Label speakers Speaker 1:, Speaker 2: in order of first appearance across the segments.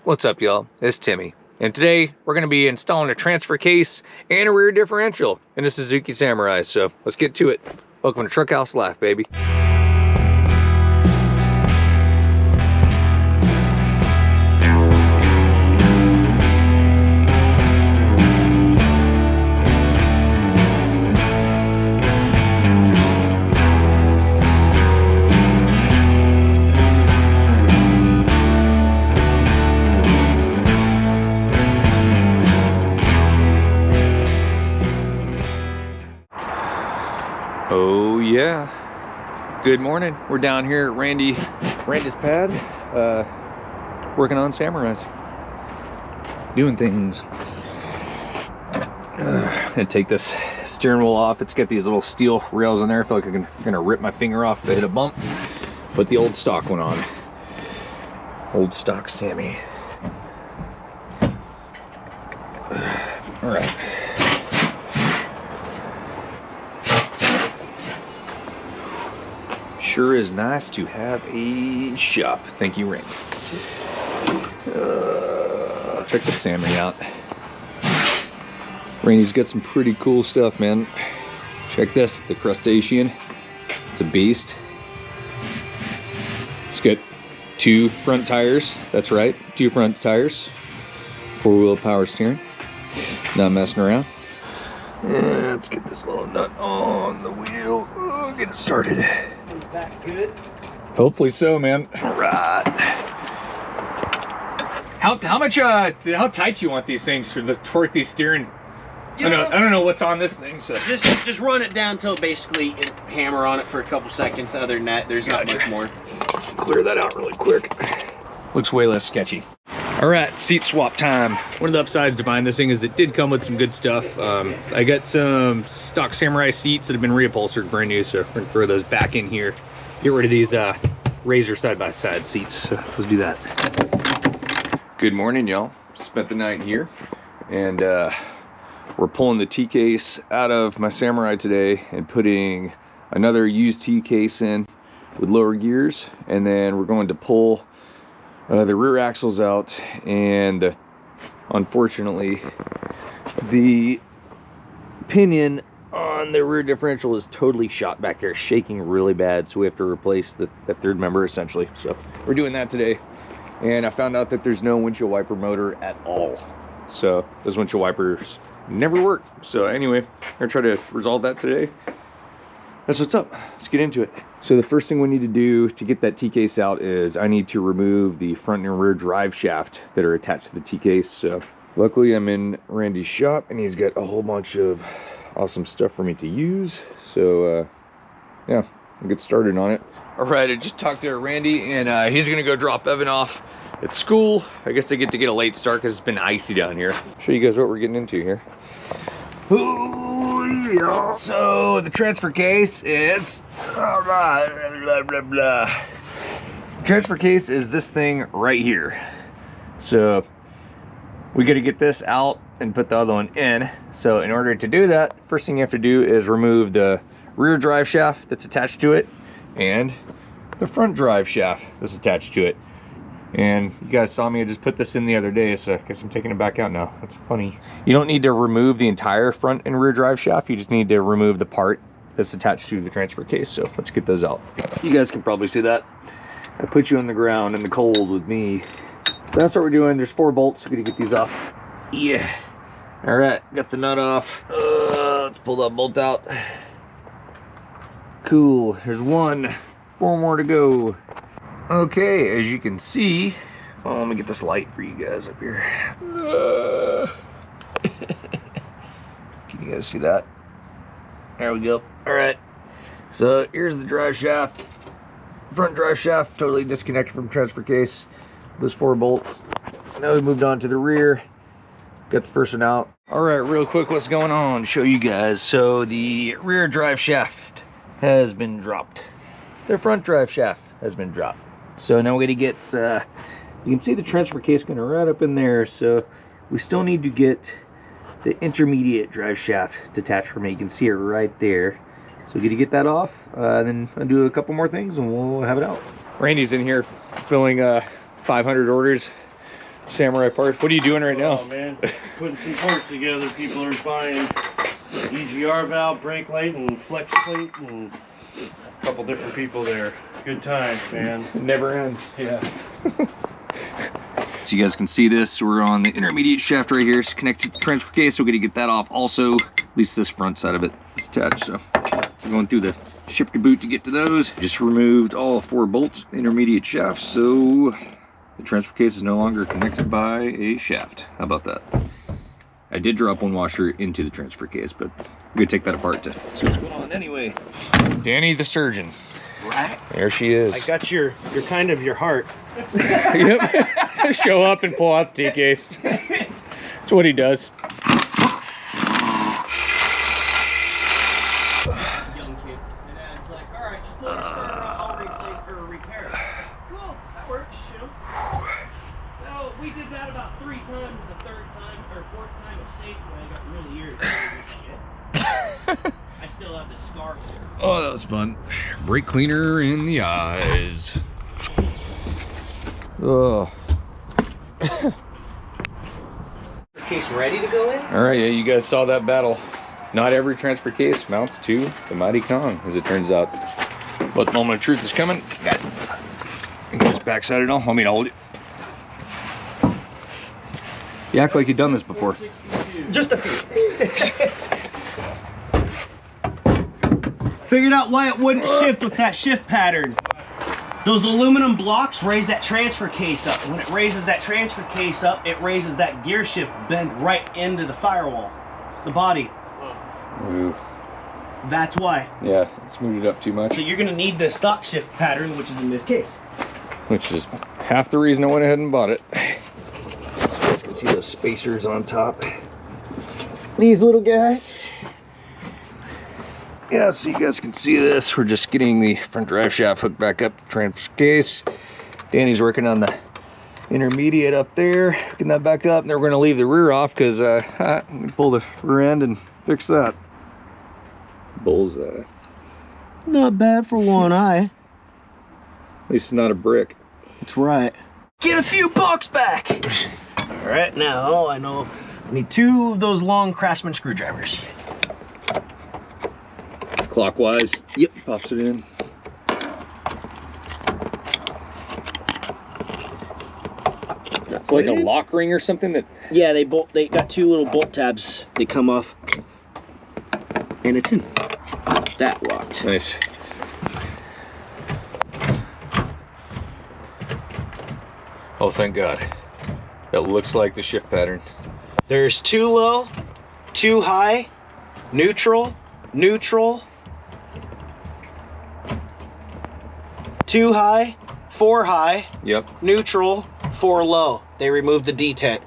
Speaker 1: What's up, y'all? It's Timmy, and today we're going to be installing a transfer case and a rear differential in a Suzuki Samurai, so let's get to it. Welcome to Truck House Life, baby. Oh yeah, good morning. We're down here at Randy's pad, working on Samurais, doing things. Gonna take this steering wheel off. It's got these little steel rails in there. I feel like I'm gonna rip my finger off if I hit a bump. Put the old stock one on. Old stock Sammy. All right. Sure is nice to have a shop. Thank you, Randy. Check the Sammy out. Randy's got some pretty cool stuff, man. Check this, the crustacean. It's a beast. It's got 2 front tires. That's right, 2 front tires. 4-wheel power steering. Not messing around. Let's get this little nut on the wheel. Get it started. That good? Hopefully so, man. All right. How tight you want these things to torque these steering? I don't know what's on this thing. So
Speaker 2: just run it down till basically hammer on it for a couple seconds. Other than that, there's not much more.
Speaker 1: Clear that out really quick. Looks way less sketchy. All right, seat swap time. One of the upsides to buying this thing is it did come with some good stuff. I got some stock Samurai seats that have been reupholstered brand new, so we're gonna throw those back in here. Get rid of these Razor side-by-side seats, so let's do that. Good morning, y'all. Spent the night here, and we're pulling the T-case out of my Samurai today and putting another used T-case in with lower gears, and then we're going to pull the rear axles out, and unfortunately the pinion on the rear differential is totally shot back there, shaking really bad, so we have to replace the third member essentially. So we're doing that today, and I found out that there's no windshield wiper motor at all, so those windshield wipers never worked. So anyway, I'm gonna try to resolve that today. That's what's up. Let's get into it. So the first thing we need to do to get that T-case out is I need to remove the front and rear drive shaft that are attached to the T-case. So luckily I'm in Randy's shop and he's got a whole bunch of awesome stuff for me to use. So yeah, I'll get started on it. All right, I just talked to Randy, and he's gonna go drop Evan off at school. I guess I get to get a late start because it's been icy down here. Show you guys what we're getting into here. Ooh, yeah. So the transfer case is, all right, blah, blah, blah. Transfer case is this thing right here. So we got to get this out and put the other one in. So in order to do that, first thing you have to do is remove the rear drive shaft that's attached to it and the front drive shaft that's attached to it. And you guys saw me, I just put this in the other day, so I guess I'm taking it back out now. That's funny. You don't need to remove the entire front and rear drive shaft, you just need to remove the part that's attached to the transfer case. So let's get those out. You guys can probably see that. I put you on the ground in the cold with me. So that's what we're doing. There's 4 bolts, we're gonna get these off. Yeah. All right, got the nut off. Let's pull that bolt out. Cool, there's 1, 4 more to go. Okay, as you can see, oh, let me get this light for you guys up here. Can you guys see that? There we go. All right, so here's the drive shaft. Front drive shaft totally disconnected from transfer case. Those 4 bolts. Now we moved on to the rear. Got the first one out. All right, real quick, what's going on? Show you guys. So the rear drive shaft has been dropped. The front drive shaft has been dropped. So now we're gonna get, you can see the transfer case going right up in there. So we still need to get the intermediate drive shaft detached from it. You can see it right there. So we're gonna get that off, then I'll do a couple more things and we'll have it out. Randy's in here filling 500 orders Samurai parts. What are you doing right now?
Speaker 3: Oh man, putting some parts together. People are buying EGR valve, brake light, and flex plate, and a couple different people there. Good times, man.
Speaker 1: It never ends.
Speaker 3: Yeah.
Speaker 1: So you guys can see this. We're on the intermediate shaft right here. It's connected to the transfer case. So we're gonna get that off also. At least this front side of it is attached. So we're going through the shifter boot to get to those. Just removed all 4 bolts, intermediate shafts. So the transfer case is no longer connected by a shaft. How about that? I did drop one washer into the transfer case, but we're gonna take that apart to see what's going on anyway. Danny the surgeon.
Speaker 2: Right.
Speaker 1: There she is.
Speaker 2: I got your kind of your heart.
Speaker 1: Yep. Show up and pull out the T case. That's what he does.
Speaker 2: Young kid. And Dad's like, all right, just pull your starter out, I'll repair it. Cool, that works, you know. Well, we did that about 3 times. The 3rd time or 4th time at Safeway, I got really irritated with shit. I still have the scar there.
Speaker 1: Oh, that was fun. Brake cleaner in the eyes. Oh.
Speaker 2: Case ready to go in?
Speaker 1: All right, yeah, you guys saw that battle. Not every transfer case mounts to the Mighty Kong, as it turns out. But the moment of truth is coming. Got it. You guys backside it all? Want me to hold it? You act like you've done this before.
Speaker 2: Just a few. Figured out why it wouldn't shift with that shift pattern. Those aluminum blocks raise that transfer case up. When it raises that transfer case up, it raises that gear shift bend right into the firewall, the body.
Speaker 1: Ooh.
Speaker 2: That's why.
Speaker 1: Yeah, smoothed it up too much.
Speaker 2: So you're gonna need the stock shift pattern, which is in this case.
Speaker 1: Which is half the reason I went ahead and bought it. So you guys can see those spacers on top.
Speaker 2: These little guys.
Speaker 1: Yeah, so you guys can see this. We're just getting the front drive shaft hooked back up to the transfer case. Danny's working on the intermediate up there, getting that back up. And then we're going to leave the rear off because pull the rear end and fix that. Bullseye.
Speaker 2: Not bad for one eye.
Speaker 1: At least it's not a brick.
Speaker 2: That's right. Get a few bucks back. All right, now I know I need 2 of those long Craftsman screwdrivers.
Speaker 1: Clockwise.
Speaker 2: Yep.
Speaker 1: Pops it in. It's like a lock ring or something that...
Speaker 2: Yeah, they got 2 little bolt tabs. They come off. And it's in. That locked.
Speaker 1: Nice. Oh, thank God. That looks like the shift pattern.
Speaker 2: There's 2 low, 2 high, neutral, neutral, 2 high, 4 high,
Speaker 1: Yep.
Speaker 2: neutral, 4 low. They removed the detent.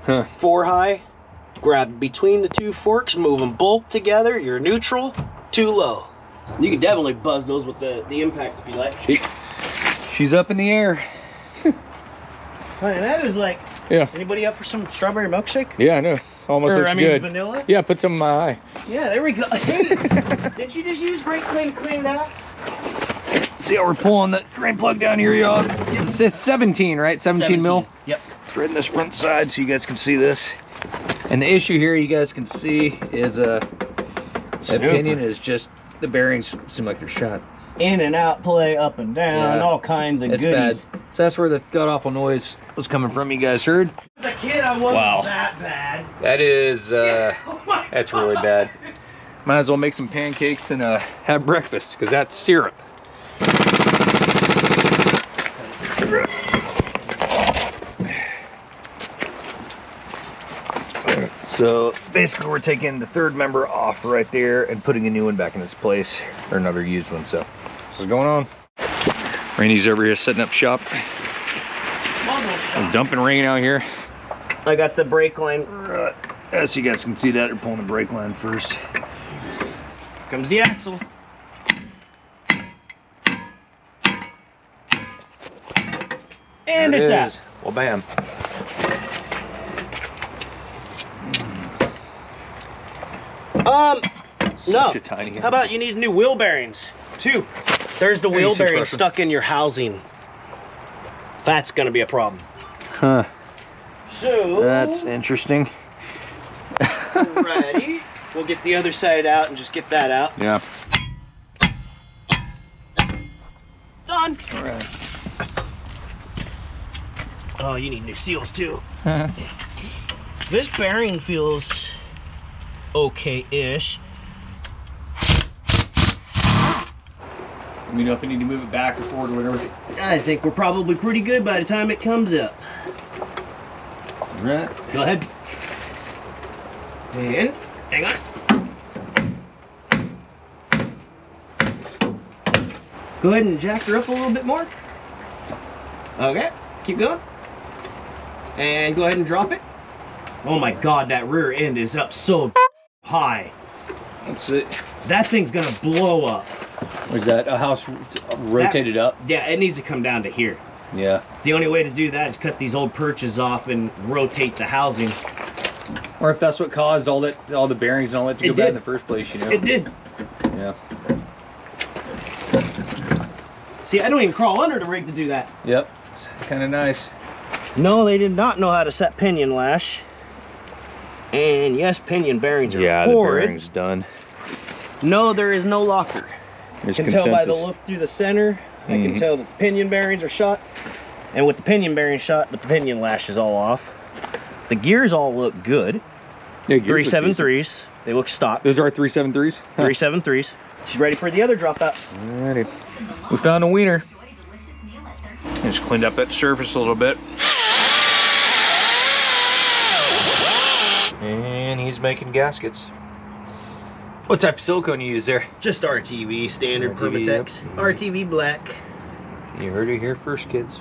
Speaker 1: Huh.
Speaker 2: 4 high, grab between the 2 forks, move them both together. You're neutral, 2 low. You can definitely buzz those with the impact if you like.
Speaker 1: She's up in the air.
Speaker 2: Man, that is like,
Speaker 1: Yeah.
Speaker 2: anybody up for some strawberry milkshake?
Speaker 1: Yeah, I know. Almost looks good.
Speaker 2: Vanilla?
Speaker 1: Yeah, put some in my eye.
Speaker 2: Yeah, there we go. Hey, didn't you just use brake clean to clean that?
Speaker 1: See how we're pulling the drain plug down here, y'all? It's 17, right? 17 mil?
Speaker 2: Yep.
Speaker 1: It's right in this front side so you guys can see this. And the issue here you guys can see is the pinion is just, the bearings seem like they're shot.
Speaker 2: In and out play, up and down,
Speaker 1: Yeah.
Speaker 2: all kinds of
Speaker 1: It's
Speaker 2: goodies.
Speaker 1: bad. So that's where the god-awful noise was coming from, you guys heard?
Speaker 2: As a kid, I wasn't
Speaker 1: Wow.
Speaker 2: that bad.
Speaker 1: That is,
Speaker 2: Oh my
Speaker 1: that's really bad. Might as well make some pancakes and have breakfast, because that's syrup. So basically we're taking the 3rd member off right there and putting a new one back in its place, or another used one. So what's going on? Randy's over here setting up shop. I'm dumping rain out here.
Speaker 2: I got the brake line.
Speaker 1: As you guys can see that, they're pulling the brake line first.
Speaker 2: Comes the axle. And
Speaker 1: There
Speaker 2: it's
Speaker 1: it
Speaker 2: out.
Speaker 1: is. Well, bam.
Speaker 2: No.
Speaker 1: Such a tiny.
Speaker 2: How about you need new wheel bearings? 2. There's the
Speaker 1: Hey,
Speaker 2: wheel
Speaker 1: you see
Speaker 2: bearing
Speaker 1: pressure?
Speaker 2: stuck in your housing. That's gonna be a problem.
Speaker 1: Huh.
Speaker 2: So
Speaker 1: That's interesting.
Speaker 2: ready. We'll get the other side out and just get that out.
Speaker 1: Yeah.
Speaker 2: Done.
Speaker 1: All right.
Speaker 2: Oh, you need new seals too. This bearing feels okay-ish.
Speaker 1: Let me know if I need to move it back or forward or whatever.
Speaker 2: I think we're probably pretty good by the time it comes up.
Speaker 1: All right.
Speaker 2: Go ahead. And hang on. Go ahead and jack her up a little bit more. Okay, keep going. And go ahead and drop it. Oh my God, that rear end is up so high.
Speaker 1: That's it.
Speaker 2: That thing's gonna blow up.
Speaker 1: Was that a house rotated up?
Speaker 2: Yeah, it needs to come down to here.
Speaker 1: Yeah.
Speaker 2: The only way to do that is cut these old perches off and rotate the housing.
Speaker 1: Or if that's what caused all the bearings and all that to go bad in the first place, you know.
Speaker 2: It did.
Speaker 1: Yeah.
Speaker 2: See, I don't even crawl under the rig to do that.
Speaker 1: Yep. It's kind of nice.
Speaker 2: No, they did not know how to set pinion lash. And yes, pinion bearings are horrid.
Speaker 1: The bearing's done.
Speaker 2: No, there is no locker.
Speaker 1: There's
Speaker 2: I can tell by the look through the center. I can tell that the pinion bearings are shot. And with the pinion bearing shot, the pinion lash is all off. The gears all look good.
Speaker 1: Yeah,
Speaker 2: 373s. They look stock.
Speaker 1: Those are 373s?
Speaker 2: 373s. She's ready for the other drop out.
Speaker 1: Alrighty. We found a wiener. Just cleaned up that surface a little bit. And he's making gaskets. What type of silicone you use there?
Speaker 2: Just RTV, standard
Speaker 1: RTV,
Speaker 2: Permatex.
Speaker 1: yep.
Speaker 2: RTV black.
Speaker 1: You heard it here first, kids.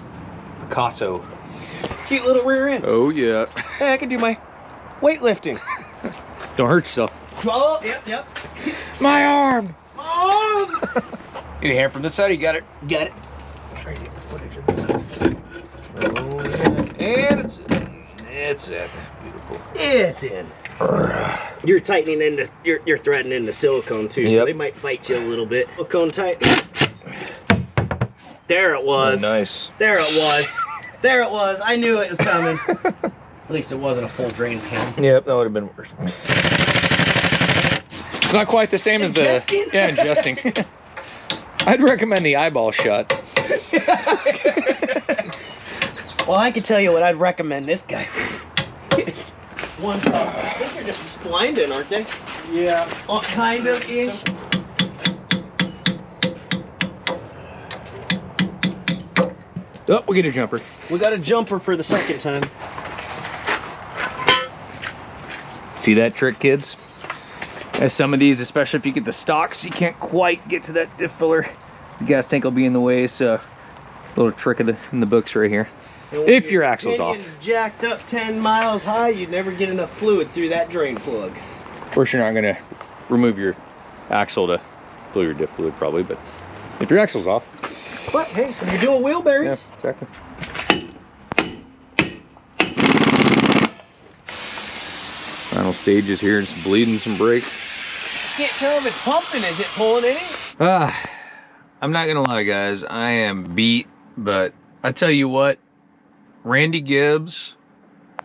Speaker 1: Picasso.
Speaker 2: Cute little rear end.
Speaker 1: Oh, yeah.
Speaker 2: Hey, I can do my weightlifting.
Speaker 1: Don't hurt yourself.
Speaker 2: Oh, yep.
Speaker 1: My arm!
Speaker 2: Mom!
Speaker 1: Need a hand from this side? You got it?
Speaker 2: Got it.
Speaker 1: Try to get the footage of that. Oh, yeah. And it's it. Beautiful.
Speaker 2: It's in. You're tightening into, you're threading into silicone too, so they might fight you a little bit. Silicone tight. There it was.
Speaker 1: Oh, nice.
Speaker 2: There it was. There it was. I knew it was coming. At least it wasn't a full drain pan.
Speaker 1: Yep, that would have been worse. It's not quite the same as the ingesting. I'd recommend the eyeball shot.
Speaker 2: Well, I can tell you what I'd recommend this guy. One, I think they're just splined in, aren't they?
Speaker 3: Yeah.
Speaker 2: Oh, kind of ish.
Speaker 1: Oh, we get a jumper.
Speaker 2: We got a jumper for the second time.
Speaker 1: See that trick, kids? As some of these, especially if you get the stocks, you can't quite get to that diff filler. The gas tank will be in the way, so little trick in the books right here. If your axle's off.
Speaker 2: Jacked up 10 miles high, you'd never get enough fluid through that drain plug.
Speaker 1: Of course, you're not going to remove your axle to blow your diff fluid, probably, but if your axle's off.
Speaker 2: But hey, when you're doing wheel bearings.
Speaker 1: Yeah, exactly. Final stages here, just bleeding some brakes.
Speaker 2: Can't tell if it's pumping, is it pulling any?
Speaker 1: I'm not gonna lie, guys, I am beat, but I tell you what, Randy Gibbs,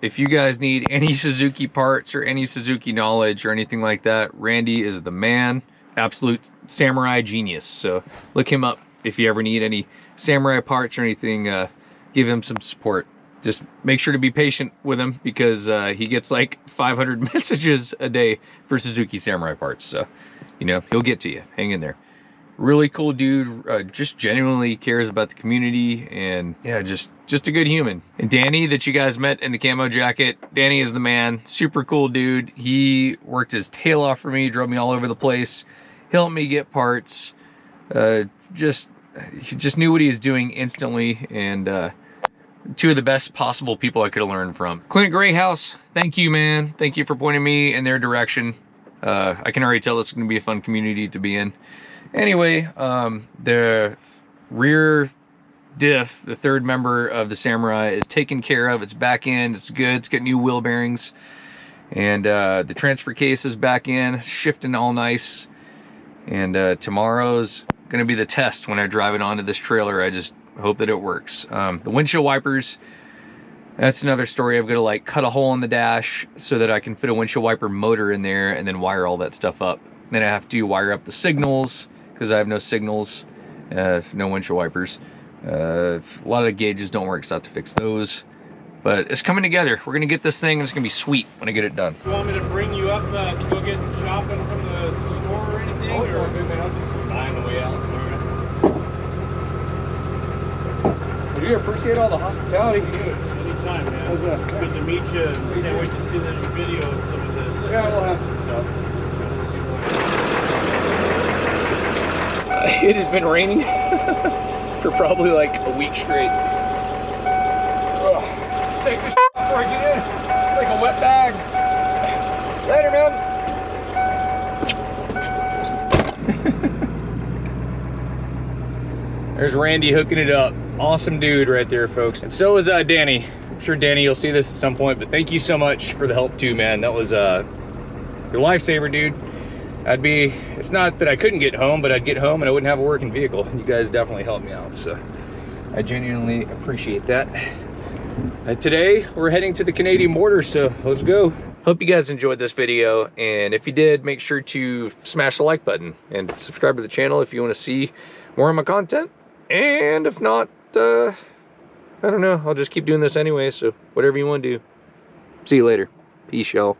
Speaker 1: if you guys need any Suzuki parts or any Suzuki knowledge or anything like that, Randy is the man. Absolute samurai genius. So look him up if you ever need any samurai parts or anything. Give him some support. Just make sure to be patient with him because he gets like 500 messages a day for Suzuki Samurai parts. So, you know, he'll get to you. Hang in there. Really cool dude. Just genuinely cares about the community and yeah, just a good human. And Danny that you guys met in the camo jacket, Danny is the man. Super cool dude. He worked his tail off for me, drove me all over the place, helped me get parts. He just knew what he was doing instantly, and two of the best possible people I could have learned from. Clint Grayhouse, thank you, man. Thank you for pointing me in their direction. I can already tell this is going to be a fun community to be in. Anyway, the rear diff, the third member of the Samurai, is taken care of. It's back in. It's good. It's got new wheel bearings. And the transfer case is back in, shifting all nice. And tomorrow's going to be the test when I drive it onto this trailer. I just hope that it works. The windshield wipers, That's another story. I've got to like cut a hole in the dash so that I can fit a windshield wiper motor in there and then wire all that stuff up. Then I have to wire up the signals because I have no signals, no windshield wipers. A lot of the gauges don't work, so I have to fix those. But it's coming together. We're gonna get this thing, and it's gonna be sweet when I get it done.
Speaker 3: You want me to bring you up to go get shopping from the store or anything?
Speaker 1: Oh, it's all good, man. I'll just find the way out. I do appreciate all the hospitality.
Speaker 3: Anytime, man. Good to meet you. Can't wait to see the video of some of this.
Speaker 1: Yeah, we'll have some stuff. It has been raining for probably like a week straight. Ugh. Take this before I get in. It's like a wet bag. Later, man. There's Randy hooking it up. Awesome dude right there, folks. And so is Danny. I'm sure Danny, you'll see this at some point, but thank you so much for the help too, man. That was your lifesaver, dude. It's not that I couldn't get home, but I'd get home and I wouldn't have a working vehicle. You guys definitely helped me out, so I genuinely appreciate that. Today, we're heading to the Canadian border, so let's go. Hope you guys enjoyed this video, and if you did, make sure to smash the like button and subscribe to the channel if you want to see more of my content. And if not, I don't know, I'll just keep doing this anyway, so whatever you want to do. See you later. Peace, y'all.